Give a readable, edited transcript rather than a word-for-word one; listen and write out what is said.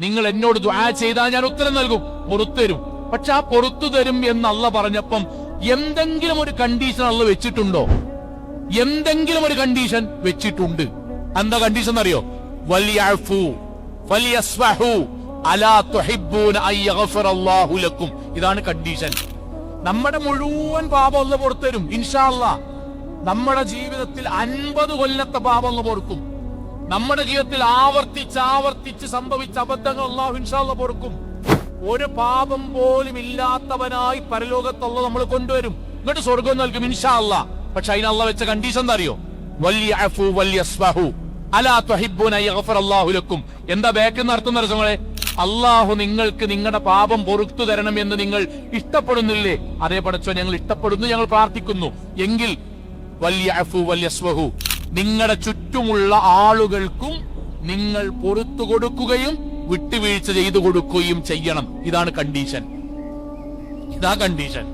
നിങ്ങൾ എന്നോട് ദുആ ചെയ്താൽ ഞാൻ ഉത്തരം നൽകും, പുറത്തു തരും. പക്ഷെ ആ പുറത്തു തരും എന്ന് അള്ള പറഞ്ഞപ്പം എന്തെങ്കിലും ഒരു കണ്ടീഷൻ അള്ള വെച്ചിട്ടുണ്ടോ? എന്തെങ്കിലും ഒരു കണ്ടീഷൻ വെച്ചിട്ടുണ്ട്. എന്താ കണ്ടീഷൻ അറിയോ? വലിയഅഫു ഫലിയസ്ഫഹു അലാ തുഹിബ്ബൂന അൻ യഗ്ഫിറല്ലാഹു ലക്കും. ഇതാണ് കണ്ടീഷൻ. നമ്മുടെ മുഴുവൻ പാപം അള്ള പുറത്തു തരും ഇൻഷാ അല്ലാഹ്. നമ്മുടെ ജീവിതത്തിൽ 50 കൊല്ലത്തെ പാപം അള്ള പൊറുക്കും. നമ്മുടെ ജീവിതത്തിൽ ആവർത്തിച്ച് സംഭവിച്ച അബദ്ധങ്ങൾ അല്ലാഹു ഇൻഷാ അല്ലാഹ് പൊറുക്കും. ഒരു പാപം പോലും ഇല്ലാത്തവനായി പരലോകത്തുള്ള നമ്മൾ കൊണ്ടുവരും. എന്നിട്ട് സ്വർഗം നൽകും ഇൻഷാ അല്ലാഹ്. പക്ഷെ അതിന് അല്ലാഹ് വെച്ച കണ്ടീഷൻ എന്താ അറിയോ? വലിയഅഫു വലിയസ്ഫഹു അലാ തുഹിബ്ബൂന അൻ യഗ്ഫിറല്ലാഹു ലക്കും. എന്താ ബാക്കിൽ നിന്ന് അർത്ഥം നടത്തുന്നേ? അള്ളാഹു നിങ്ങൾക്ക് നിങ്ങളുടെ പാപം പൊറുത്തു തരണം എന്ന് നിങ്ങൾ ഇഷ്ടപ്പെടുന്നില്ലേ? അതേ പടച്ചോ, ഞങ്ങൾ ഇഷ്ടപ്പെടുന്നു, ഞങ്ങൾ പ്രാർത്ഥിക്കുന്നു. എങ്കിൽ വലിയഅഫു വലിയസ്ഫഹു, നിങ്ങളുടെ ചുറ്റുമുള്ള ആളുകൾക്കും നിങ്ങൾ പൊറുത്തു കൊടുക്കുകയും വിട്ടുവീഴ്ച ചെയ്തു കൊടുക്കുകയും ചെയ്യണം. ഇതാണ് കണ്ടീഷൻ. ഇതാ കണ്ടീഷൻ.